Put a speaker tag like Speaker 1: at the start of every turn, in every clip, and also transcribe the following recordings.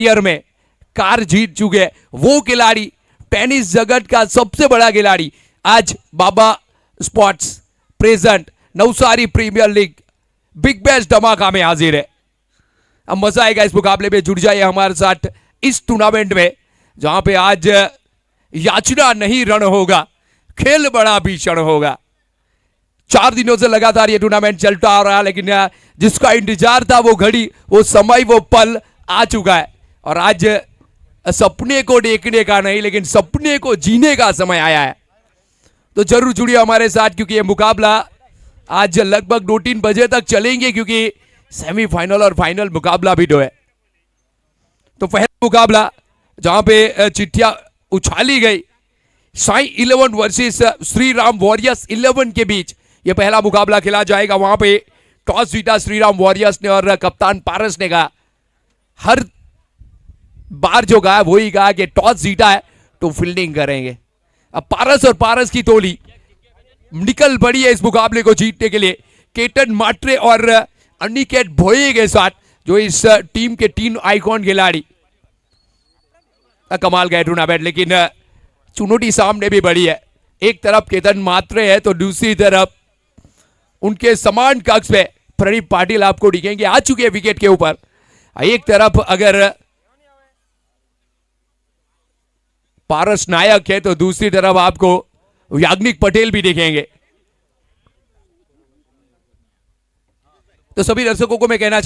Speaker 1: Year में car जीत चुके हैं वो खिलाड़ी, टेनिस जगत का सबसे बड़ा खिलाड़ी आज Baba sports present Navsari premier league big bash धमाका में हाजिर है। अब मजा आएगा इस मुकाबले में, जुड़ जाइए हमारे साथ इस टूर्नामेंट में जहां पे आज याचना नहीं रण होगा, खेल बड़ा भीषण होगा। 4 दिनों से लगातार ये टूर्नामेंट चलता आ रहा है, लेकिन जिसका इंतजार था वो घड़ी, वो समय, वो पल आ चुका है और आज सपने को देखने का नहीं लेकिन सपने को जीने का समय आया है। तो जरूर जुड़िए हमारे साथ क्योंकि ये मुकाबला आज लगभग 2-3 बजे तक चलेंगे क्योंकि सेमीफाइनल और फाइनल मुकाबला भी है। तो पहला मुकाबला जहां पे चिट्ठियां उछाली गई, साई 11 वर्सेस श्री राम वॉरियर्स 11 के बीच यह पहला मुकाबला खेला जाएगा। वहां पे टॉस जीता श्री राम वॉरियर्स ने और कप्तान पारस ने कहा, हर बार जो कहा वही कहा कि टॉस जीता है तो फील्डिंग करेंगे। अब पारस की टोली निकल पड़ी है इस मुकाबले को जीतने के लिए, केतन मात्रे और अनिकेत भोये के साथ, जो इस टीम के 3 आइकॉन खिलाड़ी। कमाल का टूर्नामेंट, लेकिन चुनौती सामने भी बड़ी है। एक तरफ केतन मात्रे है तो दूसरी तरफ उनके समान कक्ष पे प्रदीप पाटिल आपको दिखेंगे, आ चुके हैं विकेट के ऊपर। एक तरफ अगर पारस नायक है तो दूसरी तरफ आपको याग्निक पटेल भी दिखेंगे। तो सभी दर्शकों को मैं कहना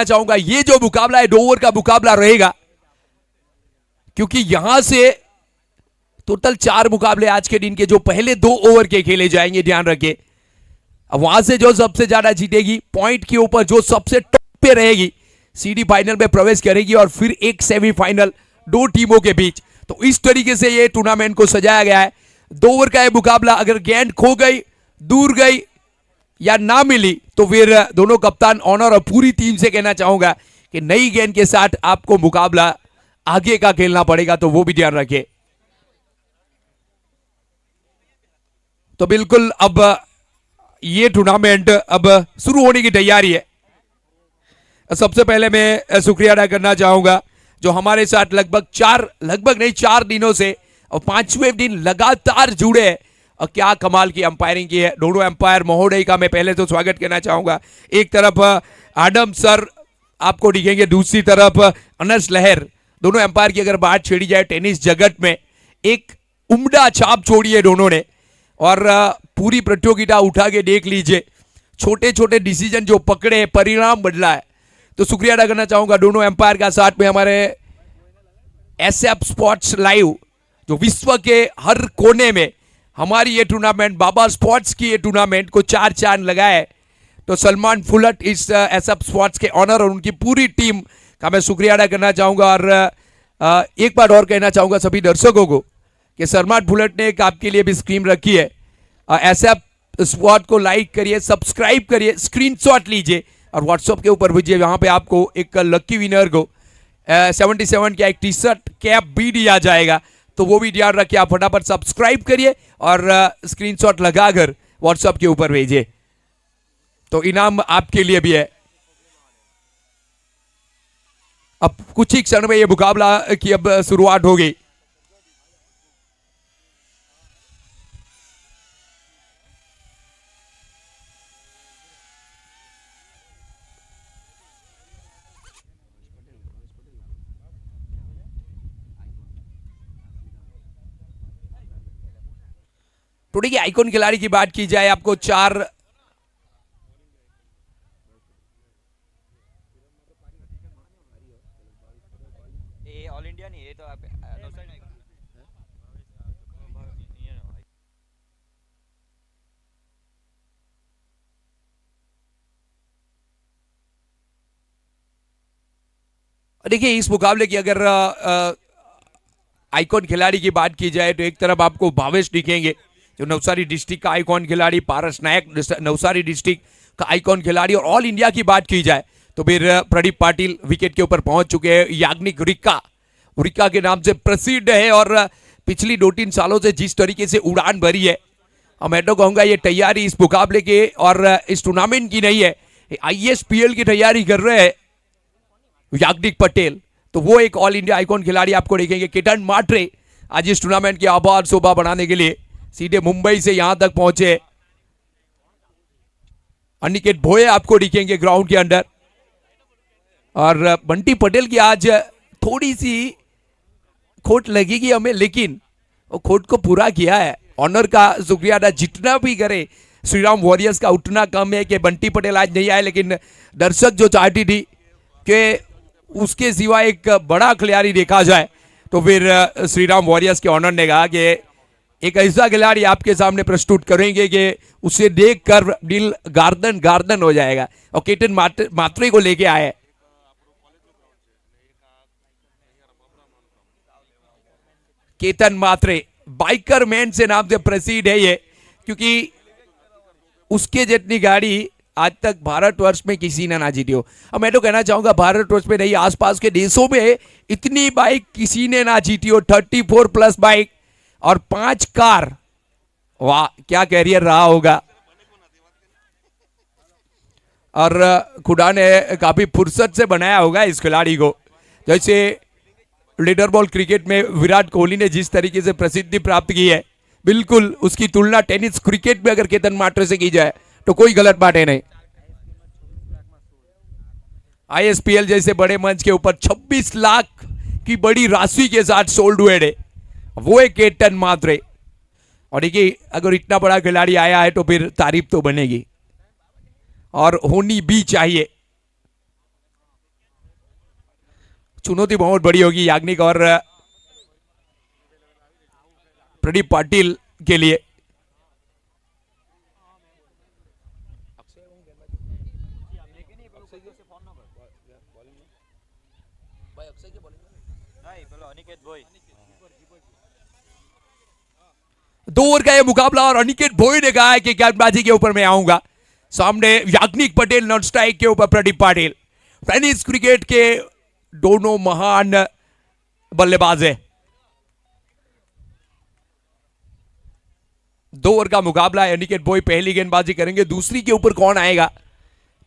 Speaker 1: चाहूंगा ये जो मुकाबला है 2 ओवर का मुकाबला रहेगा क्योंकि यहां से टोटल 4 मुकाबले आज के दिन के जो पहले 2 ओवर के खेले जाएंगे, ध्यान रखें। अब वहां से जो सबसे ज्यादा जीतेगी, पॉइंट के ऊपर जो सबसे टॉप पे रहेगी, सीडी फाइनल में प्रवेश करेगी और फिर एक सेमीफाइनल 2 टीमों के बीच। तो इस तरीके से ये टूर्नामेंट को सजाया गया है। 2 ओवर का ये मुकाबला, अगर गेंद खो गई, दूर गई या ना मिली तो फिर दोनों कप्तान ऑनर और पूरी टीम से कहना चाहूंगा कि नई गेंद के साथ आपको मुकाबला आगे का खेलना पड़ेगा, तो वो भी ध्यान रखें। तो बिल्कुल अब ये टूर्नामेंट अब शुरू होने की तैयारी है। सबसे पहले मैं शुक्रिया अदा करना चाहूंगा जो हमारे साथ लगभग 4 दिनों से और 5वें दिन लगातार जुड़े हैं और क्या कमाल की अंपायरिंग की है। दोनों अंपायर महोदय का मैं पहले तो स्वागत करना चाहूंगा। एक तरफ आडम सर आपको दिखेंगे, दूसरी तरफ अनस लहर। दोनों अंपायर की अगर बात छेड़ी जाए, टेनिस जगत में एक उम्दा छाप छोड़ी है दोनों ने और पूरी प्रतियोगिता उठा के देख लीजिए, छोटे छोटे डिसीजन जो पकड़े, परिणाम बदला है। तो शुक्रिया अदा करना चाहूंगा दोनों एम्पायर का। साथ में हमारे एसएफ स्पोर्ट्स लाइव जो विश्व के हर कोने में हमारी ये टूर्नामेंट, बाबा स्पोर्ट्स की ये टूर्नामेंट को 4 चांद लगाए। तो सलमान फुलट इस एसएफ स्पोर्ट्स के ऑनर और उनकी पूरी टीम का मैं शुक्रिया अदा करना चाहूंगा। और एक बार और कहना चाहूंगा सभी दर्शकों को कि सलमान फुलट ने एक आपके लिए भी स्कीम रखी है। एसएफ स्पोर्ट को लाइक करिए, सब्सक्राइब करिए, स्क्रीनशॉट लीजिए और व्हाट्सएप के ऊपर भेजिए। यहाँ पे आपको एक लकी विनर को 77 का एक टी-शर्ट कैप भी दिया जाएगा, तो वो भी ध्यान रखिए। आप फटाफट सब्सक्राइब करिए और स्क्रीनशॉट लगाकर व्हाट्सएप के ऊपर भेजिए, तो इनाम आपके लिए भी है। अब कुछ ही क्षण में ये मुकाबला की अब शुरुआत हो गई। टुडे की आइकॉन खिलाड़ी की बात की जाए, आपको 4
Speaker 2: ऑल इंडिया नहीं है तो आप
Speaker 1: देखिए इस मुकाबले की अगर आइकॉन खिलाड़ी की बात की जाए तो एक तरफ आपको भावेश दिखेंगे जो नवसारी डिस्ट्रिक्ट का आइकॉन खिलाड़ी, पारस नायक नवसारी डिस्ट्रिक्ट का आइकॉन खिलाड़ी। और ऑल इंडिया की बात की जाए तो फिर प्रदीप पाटिल विकेट के ऊपर पहुंच चुके हैं। याग्निक रिक्का के नाम से प्रसिद्ध है और पिछली 2-3 सालों से जिस तरीके से उड़ान भरी है और मैं तो कहूंगा ये तैयारी इस मुकाबले के और इस टूर्नामेंट की नहीं है, आईएसपीएल की तैयारी कर रहे हैं याग्निक पटेल। तो वो एक ऑल इंडिया आइकॉन खिलाड़ी आपको देखेंगे। केतन मात्रे आज इस टूर्नामेंट की आबाद शोभा बढ़ाने के लिए सीधे मुंबई से यहां तक पहुंचे। अनिकेत भोये आपको दिखेंगे ग्राउंड के अंदर। और बंटी पटेल की आज थोड़ी सी खोट लगेगी हमें, लेकिन वो खोट को पूरा किया है। ऑनर का शुक्रिया अदा जितना भी करे श्रीराम वॉरियर्स का उतना कम है कि बंटी पटेल आज नहीं आए, लेकिन दर्शक जो चाहती थी कि उसके सिवा एक बड़ा खिलाड़ी देखा जाए, तो फिर श्रीराम वॉरियर्स के ऑनर ने कहा कि एक ऐसा खिलाड़ी आपके सामने प्रस्तुत करेंगे कि उसे देखकर दिल गार्डन गार्डन हो जाएगा, और केतन मात्रे को लेके आए। केतन मात्रे बाइकर मैन से नाम से प्रसिद्ध है ये, क्योंकि उसके जितनी गाड़ी आज तक भारतवर्ष में किसी ने ना जीती हो। अब मैं तो कहना चाहूंगा भारतवर्ष में नहीं, आसपास के देशों में इतनी बाइक किसी ने ना जीती हो। 34 प्लस बाइक और 5 कार, वाह क्या कैरियर रहा होगा। और खुदा ने काफी फुर्सत से बनाया होगा इस खिलाड़ी को। जैसे लीडर बॉल क्रिकेट में विराट कोहली ने जिस तरीके से प्रसिद्धि प्राप्त की है, बिल्कुल उसकी तुलना टेनिस क्रिकेट में अगर केतन मात्रे से की जाए तो कोई गलत बात है नहीं। आईएसपीएल जैसे बड़े मंच के ऊपर 26 लाख की बड़ी राशि के साथ सोल्ड हुए थे, वो एक केतन मात्रे। और देखिए अगर इतना बड़ा खिलाड़ी आया है तो फिर तारीफ तो बनेगी और होनी भी चाहिए। चुनौती बहुत बड़ी होगी याग्निक और प्रदीप पाटिल के लिए। दो ओवर का ये मुकाबला और अनिकेत भोई ने कहा है कि गेंदबाजी के ऊपर मैं आऊंगा। सामने याग्निक पटेल, नॉन स्ट्राइक के ऊपर प्रदीप पाटिल। टेनिस क्रिकेट के दोनों महान बल्लेबाज है। 2 ओवर का मुकाबला है। अनिकेत भोई पहली गेंदबाजी करेंगे, दूसरी के ऊपर कौन आएगा?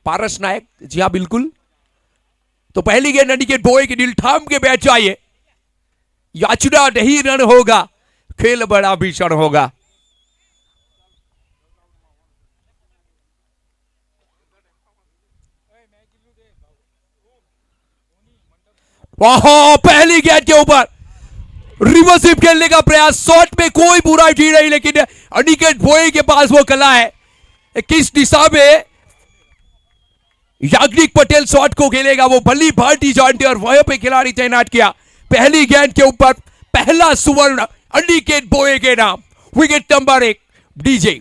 Speaker 1: पारस नायक। जी हाँ बिल्कुल। तो पहली गेंद अनिकेत भोई की दिल थाम के बैठ जाइए। याचना नहीं रन होगा, खेल बड़ा भीषण होगा। वाह पहली गेंद के ऊपर रिवर्स स्वीप खेलने का प्रयास। शॉट में कोई बुराई थी नहीं, लेकिन अनिकेत भोई के पास वो कला है। किस दिशा में याग्निक पटेल शॉट को खेलेगा वो भली भांति जानते, और वहीं पे खिलाड़ी तैनात किया। पहली गेंद के ऊपर पहला सुवर्ण अनिकेत भोई के नाम। Wicket number 1 DJ.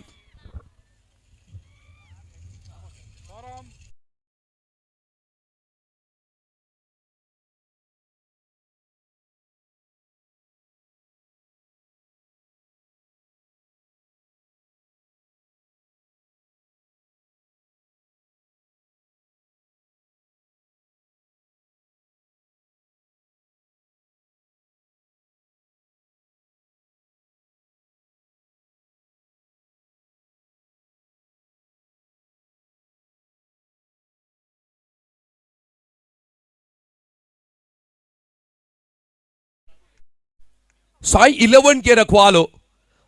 Speaker 1: साई 11 के रखवालो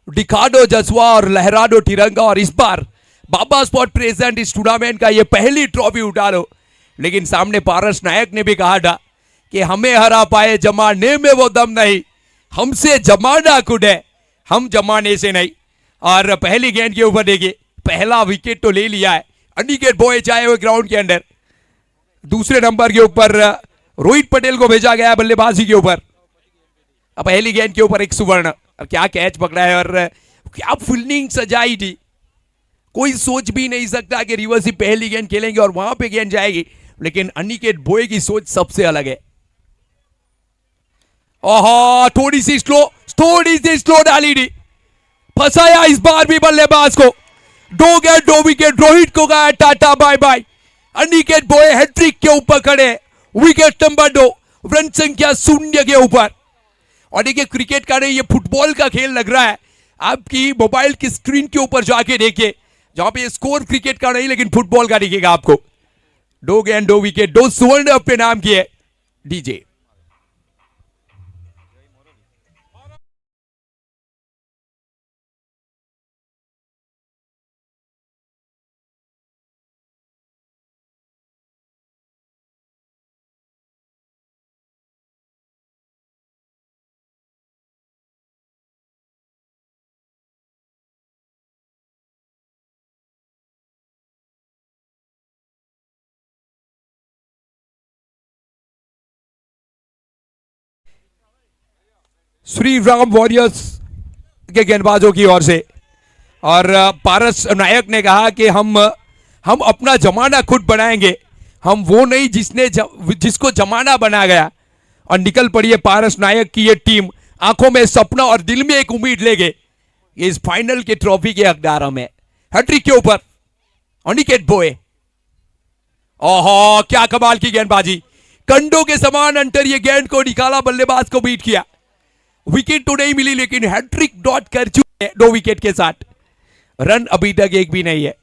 Speaker 1: डिकाडो जसवा और लहराडो तिरंगा, और इस बार बाबा स्पोर्ट प्रेजेंट इस टूर्नामेंट का ये पहली ट्रॉफी उठा लो। लेकिन सामने पारस नायक ने भी कहा था कि हमें हरा पाए जमाने में वो दम नहीं, हमसे जमाना खुद है, हम जमाने से नहीं। और पहली गेंद के ऊपर देखिए पहला विकेट तो ले लिया है अनिकेत भोई चाहे हुए ग्राउंड के अंदर। दूसरे नंबर के ऊपर रोहित पटेल को भेजा गया बल्लेबाजी के ऊपर। अब पहली गेंद के ऊपर एक सुवर्ण। क्या कैच पकड़ा है और क्या फील्डिंग सजाई थी। कोई सोच भी नहीं सकता कि रिवर्स ही पहली गेंद खेलेंगे और वहां पे गेंद जाएगी, लेकिन अनिकेत भोई की सोच सबसे अलग है। ओहो थोड़ी सी स्लो डाली थी, फंसाया इस बार भी बल्लेबाज को। 2 गेंद 2 विकेट, रोहित को कहा टाटा बाय बाय। अनिकेत भोई हैट्रिक के ऊपर खड़े, विकेट नंबर 2, रन संख्या 0 के ऊपर। और देखिए क्रिकेट का नहीं ये फुटबॉल का खेल लग रहा है। आपकी मोबाइल की स्क्रीन के ऊपर जाके देखिए, जहां पे स्कोर क्रिकेट का नहीं लेकिन फुटबॉल का दिखेगा आपको। 2 गेंद 2 विकेट 2 स्वर्ण अपने नाम किए डीजे। श्री राम वॉरियर्स के गेंदबाजों की ओर से, और पारस नायक ने कहा कि हम अपना जमाना खुद बनाएंगे, हम वो नहीं जिसको जमाना बना गया। और निकल पड़ी है पारस नायक की ये टीम, आंखों में सपना और दिल में एक उम्मीद लेके इस फाइनल के ट्रॉफी के हकदारों में। हैट्रिक के ऊपर अनिकेत भोए, ओहो क्या कमाल की गेंदबाजी, कंडों के समान अंतर ये गेंद को निकाला, बल्लेबाज को बीट किया। विकेट तो नहीं मिली लेकिन हैट्रिक डॉट कर चुके हैं 2 विकेट के साथ। रन अभी तक एक भी नहीं है।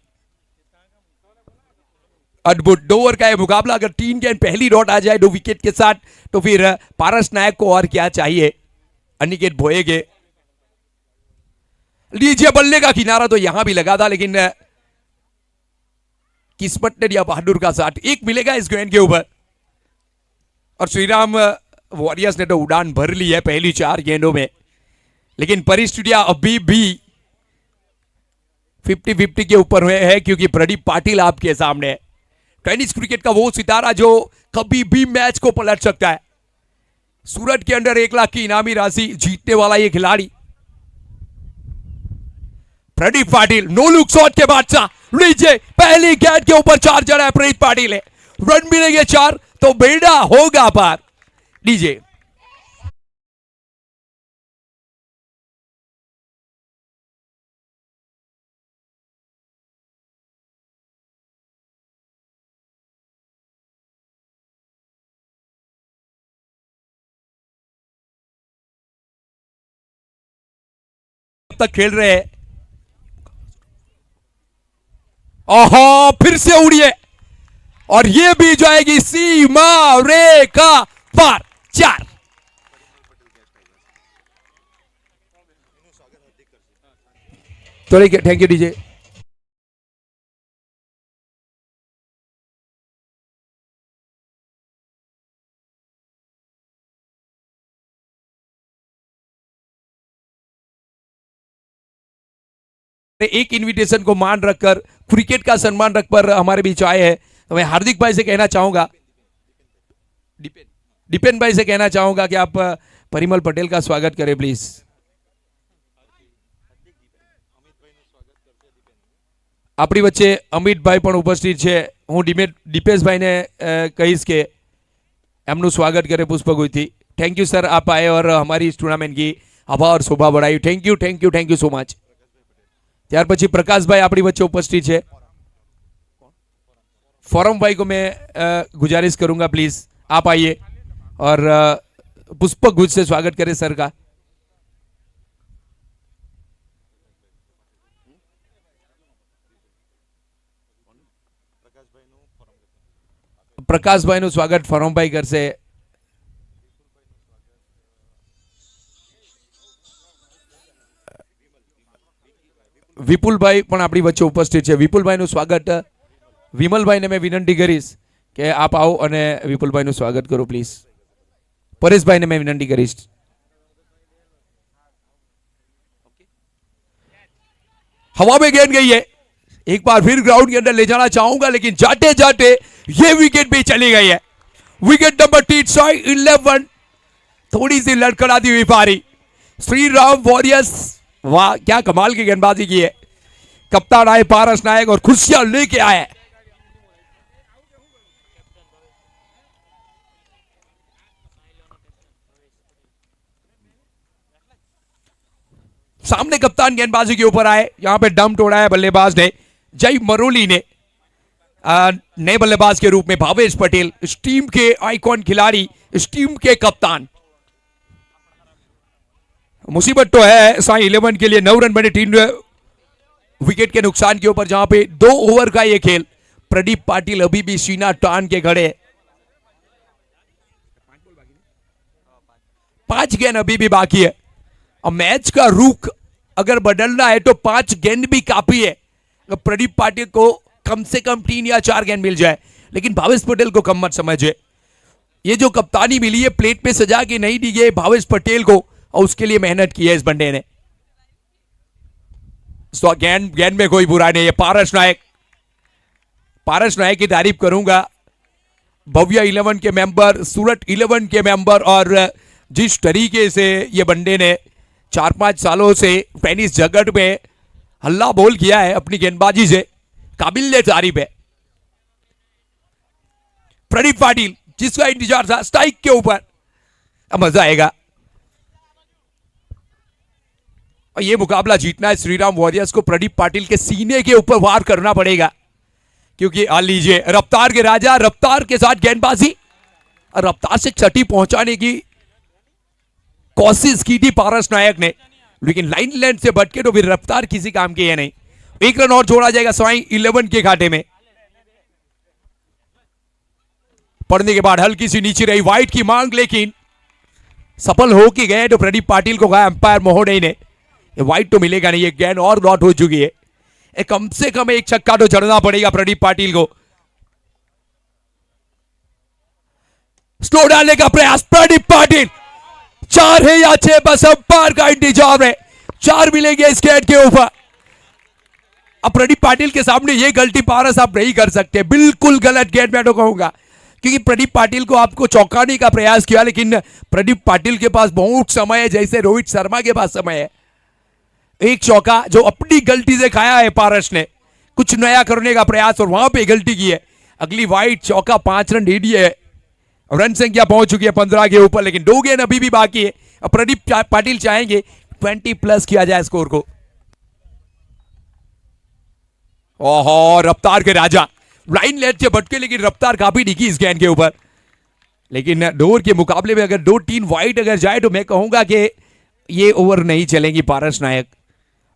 Speaker 1: अद्भुत 2 ओवर का है मुकाबला, अगर 3 गेंद पहली डॉट आ जाए 2 विकेट के साथ तो फिर पारस नायक को और क्या चाहिए। अनिकेत भोए के लीजिए, बल्ले का किनारा तो यहां भी लगा था लेकिन किस्मत ने दिया बहादुर का साथ। एक मिलेगा इस गेंद के ऊपर, और श्रीराम वॉरियर्स ने तो उड़ान भर ली है पहली 4 गेंदों में, लेकिन परिस्थितियां अभी भी 50-50 के ऊपर है, क्योंकि प्रदीप पाटिल आपके सामने है। टेनिस क्रिकेट का वो सितारा जो कभी भी मैच को पलट सकता है। सूरत के अंदर 1 लाख की इनामी राशि जीतने वाला ये खिलाड़ी Pradeep Patil, no look shot के बादशाह। लीजिए पहली गेंद के ऊपर 4 जड़ा है प्रदीप पाटिल है, रन मिलेंगे 4 तो बेड़ा होगा पार। लीजिए तक खेल रहे हैं। ओहो फिर से उड़िए, और ये भी जाएगी सीमा रेखा पार। 4 तो थैंक यू डीजे। एक इनविटेशन को मान रखकर, क्रिकेट का सम्मान रखकर हमारे बीच आए हैं, तो मैं हार्दिक भाई से कहना चाहूंगा, दीपेन भाई से कहना चाहूंगा कि आप परिमल पटेल का स्वागत करें प्लीज। આપણી વચ્ચે અમિતભાઈ પણ ઉપસ્થિત છે। હું દીપેશભાઈને કહીશ કે એમનું સ્વાગત કરે પુષ્પગુચ્છથી। थैंक यू सर, आप आए और हमारी इस टूर्नामेंट की हवा और शोभा बढ़ाई। Thank you so much. ત્યાર પછી પ્રકાશભાઈ આપણી વચ્ચે ઉપસ્થિત છે। फॉरम भाई को मैं गुजारिश करूंगा प्लीज आप आइए और पुष्प गुच्छ से स्वागत करें सर का। प्रकाश भाई નું સ્વાગત ફોરમ ભાઈ કરશે। વિપુલ ભાઈ પણ આપણી વચ્ચે ઉપસ્થિત છે। વિપુલ ભાઈ નું સ્વાગત। विमल भाई ने मैं विनंती करीश कि आप आओ और विपुल भाई स्वागत करो प्लीज। परेश भाई ने मैं विनंती करीश। हवा में गेंद गई है, एक बार फिर ग्राउंड के अंदर ले जाना चाहूंगा लेकिन जाते जाते ये विकेट भी चली गई है। विकेट नंबर 11 थोड़ी सी लड़खड़ाती हुई पारी। श्री राम वॉरियर्स, वाह क्या कमाल की गेंदबाजी की है। कप्तान आए पारस नायक और खुशियां लेके आए। सामने कप्तान गेंदबाजी के ऊपर आए, यहां पे डम तोड़ा है बल्लेबाज ने जय मरोली ने। नए बल्लेबाज के रूप में भावेश पटेल, इस टीम के आइकॉन खिलाड़ी, इस टीम के कप्तान। मुसीबत तो है साई 11 के लिए। 9 रन बने 3 विकेट के नुकसान के ऊपर, जहां पे 2 ओवर का ये खेल। प्रदीप पाटिल अभी भी सीना तान के खड़े। 5 गेंद अभी भी बाकी है। अब मैच का रुख अगर बदलना है तो 5 गेंद भी काफी है। प्रदीप पाटिल को कम से कम 3 या 4 गेंद मिल जाए, लेकिन भावेश पटेल को कम मत समझे। ये जो कप्तानी मिली है प्लेट पे सजा के नहीं दी गई भावेश पटेल को, और उसके लिए मेहनत की है इस बंदे ने। गेंद गेंद में कोई बुरा नहीं है। पारस नायक की तारीफ करूंगा। भव्य 11 के मेंबर, सूरत 11 के मेंबर, और जिस तरीके से ये बंदे ने 4-5 सालों से टेनिस जगत में हल्ला बोल किया है अपनी गेंदबाजी से, काबिल तारीफ है। प्रदीप पाटिल जिसका इंतजार था स्ट्राइक के ऊपर, अब मजा आएगा। और ये मुकाबला जीतना है श्रीराम वॉरियर्स को। प्रदीप पाटिल के सीने के ऊपर वार करना पड़ेगा, क्योंकि आ लीजिए रफ्तार के राजा, रफ्तार के साथ गेंदबाजी, और रफ्तार से छठी पहुंचाने की कोशिश की थी पारस नायक ने, लेकिन लाइन लेंथ से भटके तो फिर रफ्तार किसी काम की है नहीं। 1 रन और जोड़ा जाएगा साई 11 के खाते में। पढ़ने के बाद हल्की सी नीचे रही वाइट की मांग, लेकिन सफल हो के गए तो प्रदीप पाटिल को कहा अंपायर महोदय ने वाइट तो मिलेगा नहीं, ये गेंद और नॉट हो चुकी है। कम से कम एक छक्का तो जड़ना पड़ेगा प्रदीप पाटिल को। स्लो डालने का प्रयास प्रदीप पाटिल, 4 है या 6, बस अंपायर का इंतजार है। 4 मिलेंगे इस गेंद के ऊपर। अब प्रदीप पाटिल के सामने ये गलती पारस आप नहीं कर सकते, बिल्कुल गलत गेंद मैं तो कहूंगा, क्योंकि प्रदीप पाटिल को आपको चौंकाने का प्रयास किया, लेकिन प्रदीप पाटिल के पास बहुत समय है, जैसे रोहित शर्मा के पास समय है। एक चौका जो अपनी गलती से खाया है पारस ने, कुछ नया करने का प्रयास, और वहां पे गलती की है। अगली वाइट चौका 5 रन दे दिए, रन संख्या पहुंच चुकी है 15 के ऊपर, लेकिन 2 गेंद अभी भी बाकी है। अब प्रदीप पाटिल चाहेंगे 20 प्लस किया जाए स्कोर को। ओहो, रफ्तार के राजा लाइन लेट से भटके, लेकिन रफ्तार काफी दिखी इस गेंद के ऊपर। लेकिन डोर के मुकाबले में अगर 2-3 वाइड अगर जाए तो मैं कहूंगा कि ये ओवर नहीं चलेंगी पारस नायक।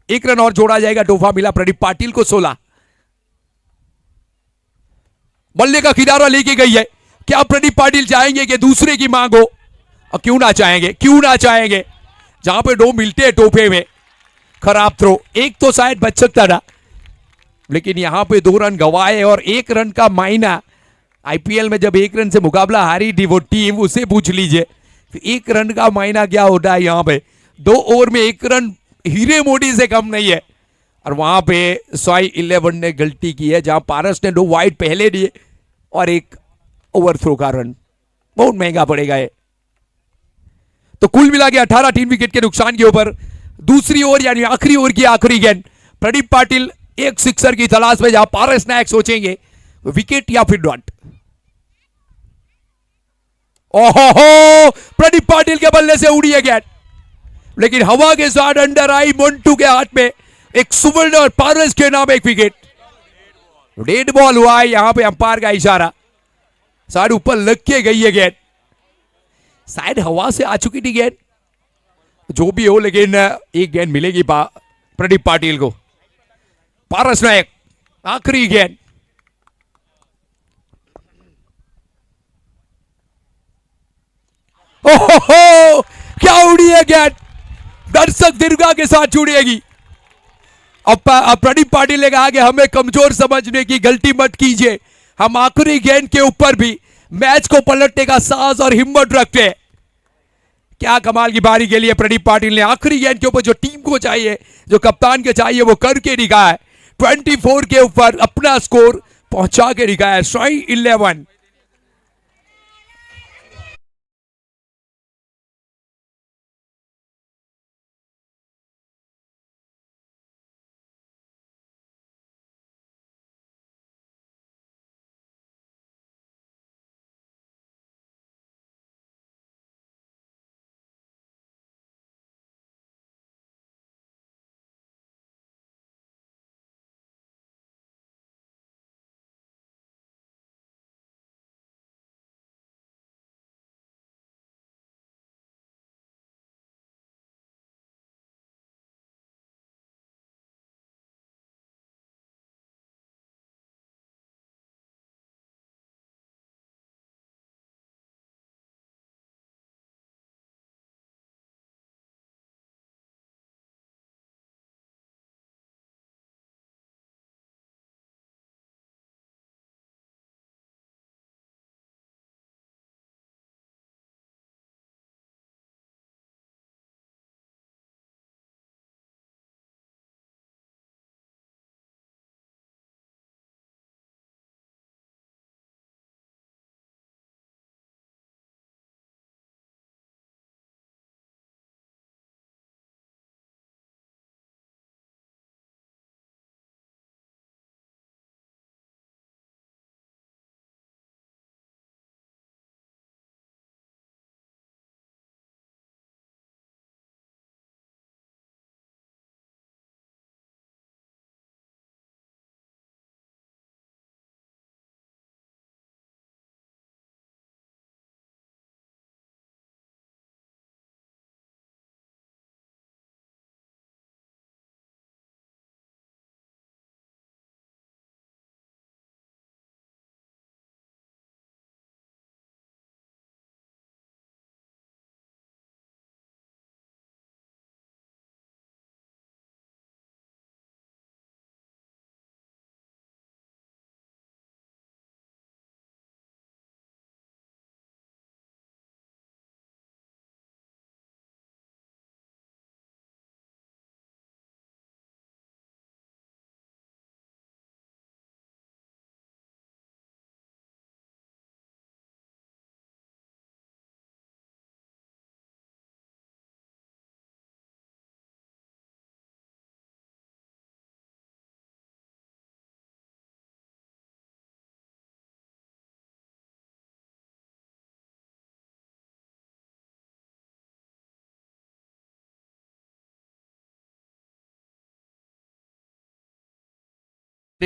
Speaker 1: 1 रन और जोड़ा जाएगा, तोहफा मिला प्रदीप पाटिल को 16। बल्ले का किनारा लेके गई है। क्या प्रदीप पाटिल चाहेंगे कि दूसरे की मांग हो? और क्यों ना चाहेंगे, क्यों ना चाहेंगे। जहां पे 2 मिलते हैं तोहफे में, खराब थ्रो, एक तो शायद बच सकता था, लेकिन यहां पे 2 रन गवाए, और 1 रन का मायना आईपीएल में जब 1 रन से मुकाबला हारी थी वो टीम, उसे पूछ लीजिए 1 रन का मायना क्या होता है। यहां पे 2 ओवर में 1 रन हीरे मोटी से कम नहीं है। और वहां पे साई 11 ने गलती की है, जहां पारस ने 2 वाइड पहले दिए और 1 ओवरथ्रो का रन, बहुत महंगा पड़ेगा ये। तो कुल मिला के 18 3 विकेट के नुकसान के ऊपर दूसरी ओवर यानी आखिरी ओवर की आखिरी गेंद, प्रदीप पाटिल एक सिक्सर की तलाश में, जहां पारस नायक सोचेंगे विकेट या फिर डॉट। ओहो, प्रदीप पाटिल के बल्ले से उड़ी है गेंद, लेकिन हवा के साथ अंडर आई मोन्टू के हाथ में एक सुवर्ण, और पारस के नाम 1 विकेट। डेड बॉल हुआ है, यहां पे अंपायर का इशारा, शायद ऊपर लग के गई है गेंद, शायद हवा से आ चुकी थी गेंद, जो भी हो, लेकिन एक गेंद मिलेगी प्रदीप पाटिल को। पारस नायक आखिरी गेंद, ओहो, क्या उड़ी है गेंद, दर्शक दीर्घा के साथ जुड़ेगी। अब प्रदीप पाटिल ने कहा कि हमें कमजोर समझने की गलती मत कीजिए, हम आखिरी गेंद के ऊपर भी मैच को पलटने का साहस और हिम्मत रखते हैं। क्या कमाल की बारी के लिए प्रदीप पाटिल ने आखिरी गेंद के ऊपर जो टीम को चाहिए, जो कप्तान के चाहिए, वो करके दिखाया है। 24 के ऊपर अपना स्कोर पहुंचा के दिखाया साई 11।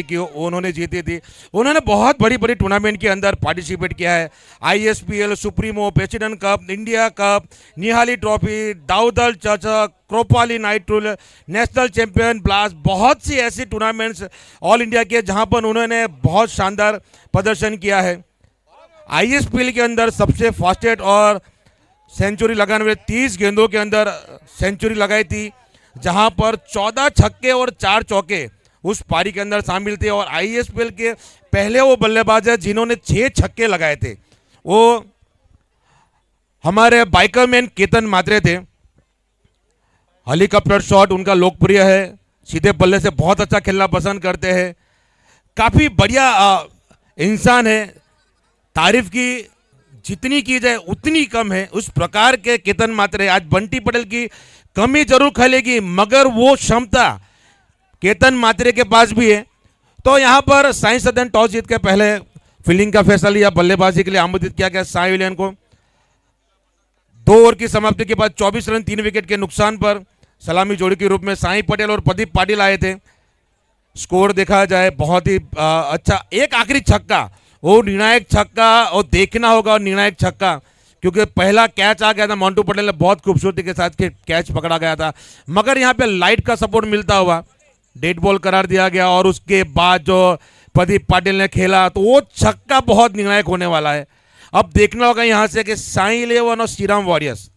Speaker 3: की उन्होंने जीती थी। उन्होंने बहुत बड़ी बड़ी टूर्नामेंट के अंदर पार्टिसिपेट किया है। ISPL, supremo, president cup, India cup, Nihali trophy, दाऊदल चचक, क्रोपाली night rule, national champion blast, बहुत सी ऐसी टूर्नामेंट्स ऑल इंडिया के जहां पर उन्होंने बहुत शानदार प्रदर्शन किया है। आईएसपीएल के अंदर सबसे फास्टेस्ट और सेंचुरी लगाने वाले 30 गेंदों के अंदर सेंचुरी लगाई थी, जहां पर 14 छक्के और 4 चौके उस पारी के अंदर शामिल थे। और आईएसपीएल के पहले वो बल्लेबाज है जिन्होंने 6 छक्के लगाए थे, वो हमारे बाइकरमैन केतन मात्रे थे। हेलीकॉप्टर शॉट उनका लोकप्रिय है, सीधे बल्ले से बहुत अच्छा खेलना पसंद करते हैं, काफी बढ़िया इंसान है। तारीफ की जितनी की जाए उतनी कम है, उस प्रकार के केतन मात्रे। आज बंटी पटेल की कमी जरूर खेलेगी, मगर वो क्षमता केतन मात्रे के पास भी है। तो यहां पर साई सदन टॉस जीत के पहले फील्डिंग का फैसला लिया, बल्लेबाजी के लिए आमंत्रित किया गया साई विलियन को। 2 ओवर की समाप्ति के बाद 24 रन 3 विकेट के नुकसान पर सलामी जोड़ी के रूप में साई पटेल और प्रदीप पाटिल आए थे। स्कोर देखा जाए बहुत ही अच्छा। एक आखिरी छक्का, वो निर्णायक छक्का, और देखना होगा निर्णायक छक्का, क्योंकि पहला कैच आ गया था, मोंटू पटेल ने बहुत खूबसूरती के साथ कैच पकड़ा गया था, मगर यहां पे लाइट का सपोर्ट मिलता हुआ डेड बॉल करार दिया गया। और उसके बाद जो प्रदीप पाटिल ने खेला तो वो छक्का बहुत निर्णायक होने वाला है। अब देखना होगा यहां से कि साई इलेवन और श्रीराम वॉरियर्स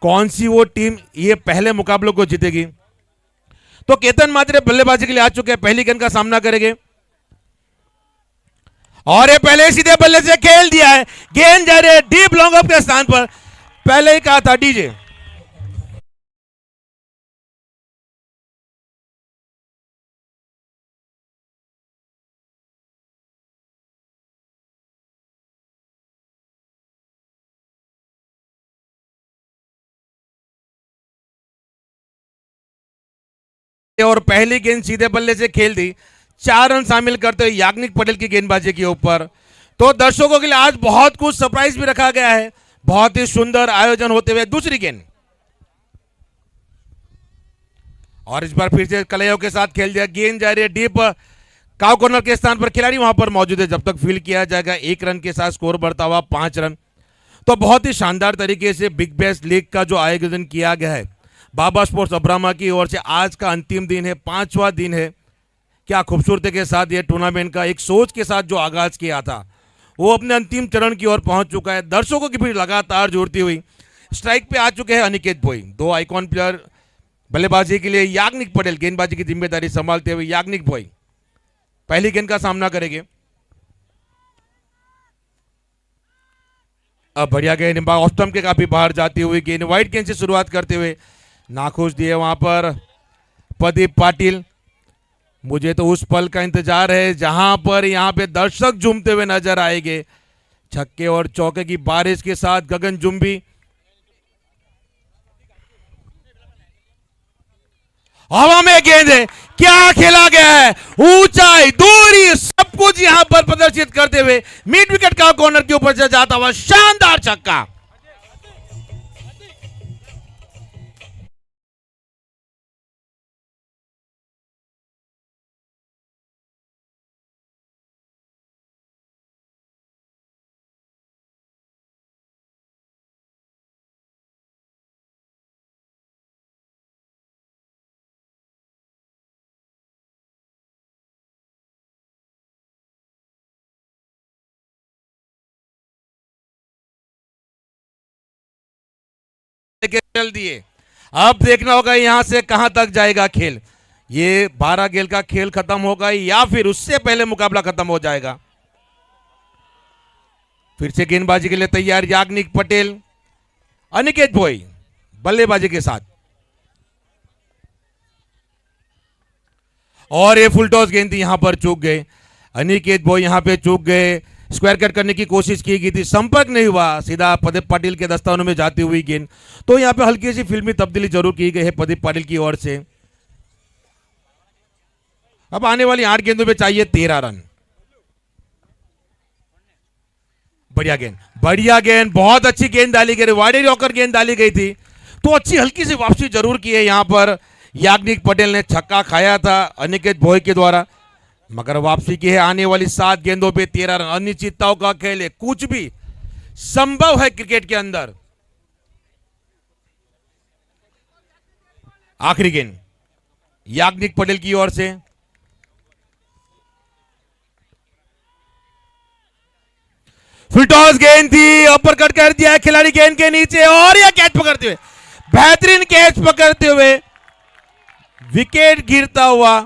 Speaker 3: कौन सी वो टीम ये पहले मुकाबलों को जीतेगी। तो केतन मात्रे बल्लेबाजी के लिए आ चुके हैं, पहली गेंद का सामना करेंगे और ये पहले सीधे बल्ले से खेल दिया है। गेंद जा रही है डीप लॉन्ग ऑफ के स्थान पर, पहले ही कहा था डीजे। और पहली गेंद सीधे बल्ले से खेल दी, 4 रन शामिल करते हुए याग्निक पटेल की गेंदबाजी के ऊपर। तो दर्शकों के लिए आज बहुत कुछ सरप्राइज भी रखा गया है, बहुत ही सुंदर आयोजन होते हुए दूसरी गेंद, और इस बार फिर से कलयों के साथ खेल दिया। गेंद जा रही है डीप काउ कॉर्नर के स्थान पर, खिलाड़ी वहां पर मौजूद है, जब तक फील्ड किया जाएगा 1 रन के साथ स्कोर बढ़ता हुआ 5 रन। तो बहुत ही शानदार तरीके से बिग बैश लीग का जो आयोजन किया गया है बाबा स्पोर्ट्स अब्रामा की ओर से, आज का अंतिम दिन है, 5वां दिन है। क्या खूबसूरती के साथ ये टूर्नामेंट का एक सोच के साथ जो आगाज किया था वो अपने अंतिम चरण की ओर पहुंच चुका है। दर्शकों की भीड़ लगातार जुड़ती हुई स्ट्राइक पे आ चुके हैं अनिकेत भोई। 2 आइकॉन प्लेयर बल्लेबाजी के लिए, याग्निक पटेल गेंदबाजी की जिम्मेदारी संभालते हुए। याग्निक भोई पहली गेंद का सामना करेंगे। अब बढ़िया गेंद ऑफ स्टंप के काफी बाहर जाती हुई गेंद, वाइड गेंद से शुरुआत करते हुए नाखुश दिए वहां पर प्रदीप पाटिल। मुझे तो उस पल का इंतजार है जहां पर यहां पे दर्शक झूमते हुए नजर आएंगे, छक्के और चौके की बारिश के साथ गगनचुंबी। हवा में गेंद है, क्या खेला गया है, ऊंचाई दूरी सब कुछ यहां पर प्रदर्शित करते हुए मिड विकेट का कॉर्नर के ऊपर से जाता हुआ शानदार छक्का। चल दिए, अब देखना होगा यहां से कहां तक जाएगा खेल। ये 12 गेंद का खेल खत्म होगा या फिर उससे पहले मुकाबला खत्म हो जाएगा। फिर से गेंदबाजी के लिए तैयार याग्निक पटेल, अनिकेत भोई बल्लेबाजी के साथ, और ये फुल टॉस गेंद थी, यहां पर चूक गए अनिकेत भोई, यहां पे चूक गए। स्क्वायर कट करने की कोशिश की गई थी, संपर्क नहीं हुआ, सीधा प्रदीप पाटिल के दस्तानों में जाती हुई गेंद। तो यहां पे हल्की सी फिल्मी तब्दीली जरूर की गई है प्रदीप पाटिल की ओर से। अब आने वाली 8 गेंदों में चाहिए 13 रन। बढ़िया गेंद, बढ़िया गेंद, बहुत अच्छी गेंद डाली गई, वाइड रॉकर गेंद डाली गई थी, तो अच्छी हल्की सी वापसी जरूर की है। यहां पर याग्निक पटेल ने छक्का खाया था अनिकेत भोई के द्वारा, मगर वापसी की है आने वाली 7 गेंदों पे 13 रन। अनिश्चितताओं का खेल है, कुछ भी संभव है क्रिकेट के अंदर। आखिरी गेंद याग्निक पटेल की ओर से। फुल टॉस गेंद थी, अपर कट कर दिया है खिलाड़ी गेंद के नीचे और यह कैच पकड़ते हुए, बेहतरीन कैच पकड़ते हुए विकेट गिरता हुआ।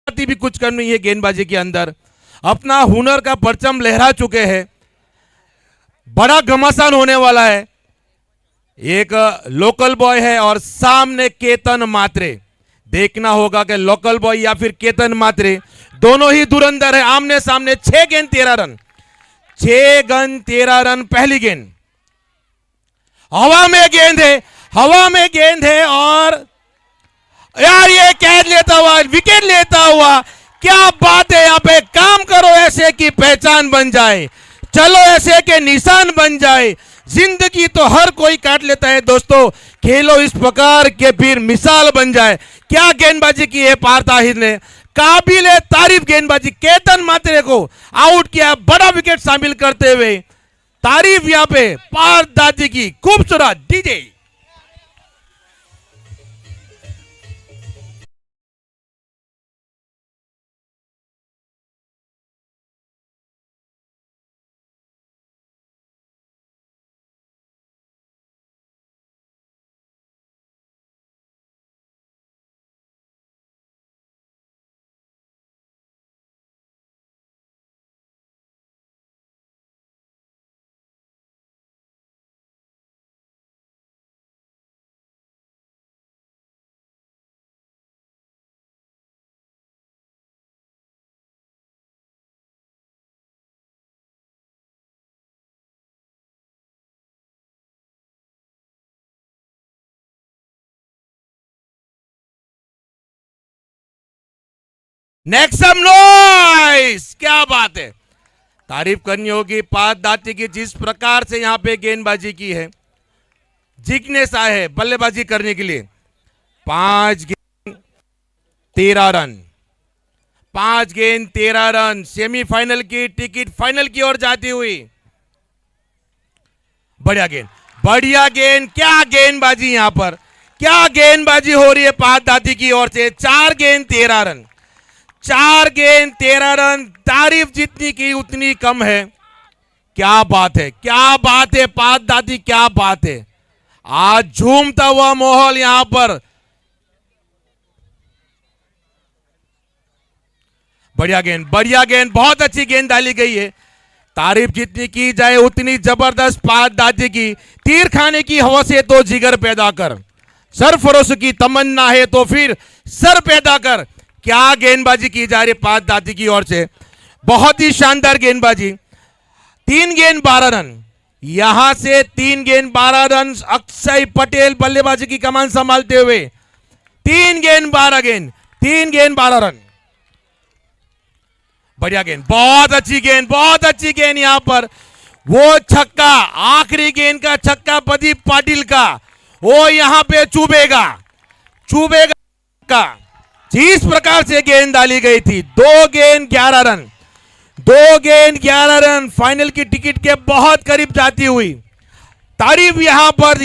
Speaker 3: भी कुछ कम नहीं है गेंदबाजी के अंदर, अपना हुनर का परचम लहरा चुके हैं। बड़ा घमासान होने वाला है। एक लोकल बॉय है और सामने केतन मात्रे। देखना होगा कि लोकल बॉय या फिर केतन मात्रे दोनों ही धुरंधर है। आमने सामने 6 गेंद 13 रन, 6 गेंद 13 रन। पहली गेंद हवा में गेंद है, हवा में गेंद है और यार ये कैच लेता हुआ, विकेट लेता हुआ, क्या बात है। यहां पे काम करो ऐसे की पहचान बन जाए, चलो ऐसे के निशान बन जाए। जिंदगी तो हर कोई काट लेता है दोस्तों, खेलो इस प्रकार के फिर मिसाल बन जाए। क्या गेंदबाजी की है पार्थ ताहिर ने, काबिल है तारीफ गेंदबाजी। केतन मात्रे को आउट किया, बड़ा विकेट शामिल करते हुए। तारीफ यहां पे पार्थ दादी की खूबसूरत। DJ next sum noise. क्या बात है, तारीफ करनी होगी पार्थ दाती की, जिस प्रकार से यहां पे गेंदबाजी की है। जिग्नेश आए है बल्लेबाजी करने के लिए। 5 गेंद 13 रन, 5 गेंद 13 रन। सेमीफाइनल की टिकट फाइनल की ओर जाती हुई। बढ़िया गेंद, बढ़िया गेंद। क्या गेंदबाजी यहां पर, क्या गेंदबाजी हो रही है पार्थ दाती की ओर से। 4 गेंद 13 रन, 4 गेंद 13 रन। तारीफ जितनी की उतनी कम है। क्या बात है, क्या बात है पार्थ दादी, क्या बात है। आज झूमता हुआ माहौल यहां पर। बढ़िया गेंद, बढ़िया गेंद, बहुत अच्छी गेंद डाली गई है। तारीफ जितनी की जाए उतनी जबरदस्त पार्थ दादी की। तीर खाने की हवस है तो जिगर पैदा कर, सरफरोश की तमन्ना है तो फिर सर पैदा कर। क्या गेंदबाजी की जा रही है पार्थ दादी की ओर से, बहुत ही शानदार गेंदबाजी। 3 गेंद 12 रन, यहां से 3 गेंद 12 रन। अक्षय पटेल बल्लेबाजी की कमान संभालते हुए। 3 गेंद 12 गेंद, 3 गेंद 12 रन। बढ़िया गेंद, बहुत अच्छी गेंद, बहुत अच्छी गेंद। यहां पर वो छक्का, आखिरी गेंद का छक्का प्रदीप पाटिल का, वो यहां पे चुभेगा का। जिस प्रकार से गेंद डाली गई थी, 2 गेंद 11 रन, 2 गेंद 11 रन, फाइनल की टिकट के बहुत करीब जाती हुई। तारीफ यहां पर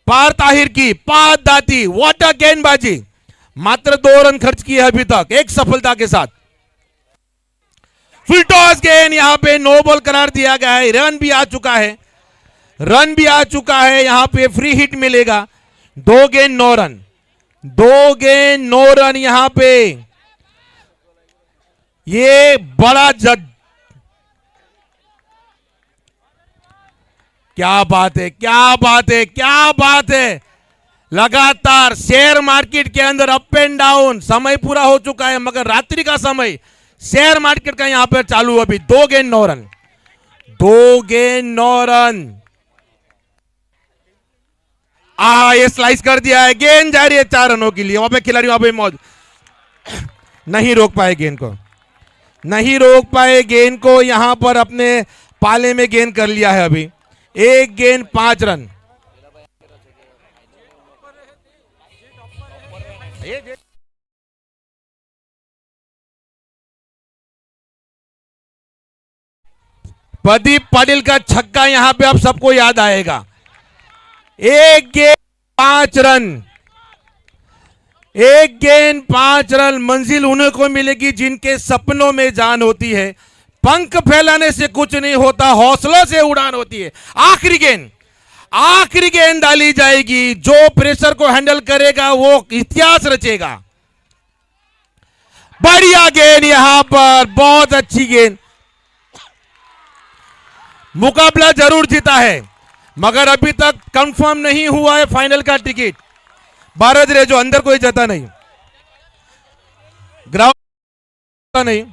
Speaker 3: पार ताहिर की, पांच दाती, व्हाट अ गेंदबाजी। मात्र 2 रन खर्च किए अभी तक, एक सफलता के साथ। फुल टॉस गेंद यहां पे नो बॉल करार दिया गया है। रन भी आ चुका है, यहां पे फ्री हिट मिलेगा। 2 गेंद 9 रन, 2 गेंद 9 रन यहां पे। ये बड़ा क्या बात है। लगातार शेयर मार्केट के अंदर अप एंड डाउन, समय पूरा हो चुका है मगर रात्रि का समय शेयर मार्केट का यहां पर चालू। अभी 2 गेंद 9 रन, 2 गेंद 9 रन। ये स्लाइस कर दिया है, गेंद जा रही है 4 रनों के लिए। वहां पे खिलाड़ी वहां पे मौज नहीं रोक पाए गेंद को, यहां पर अपने पाले में गेंद कर लिया है। अभी 1 गेंद 5 रन। प्रदीप पाटिल का छक्का यहां पे आप सबको याद आएगा। 1 गेंद 5 रन, 1 गेंद 5 रन। मंजिल उन्हें को मिलेगी जिनके सपनों में जान होती है। पंख फैलाने से कुछ नहीं होता, हौसलों से उड़ान होती है। आखिरी गेंद डाली जाएगी। जो प्रेशर को हैंडल करेगा वो इतिहास रचेगा। बढ़िया गेंद यहां पर, बहुत अच्छी गेंद। मुकाबला जरूर जीता है मगर अभी तक कंफर्म नहीं हुआ है फाइनल का टिकट। भारत रे जो अंदर कोई जाता नहीं, ग्राउंड नहीं।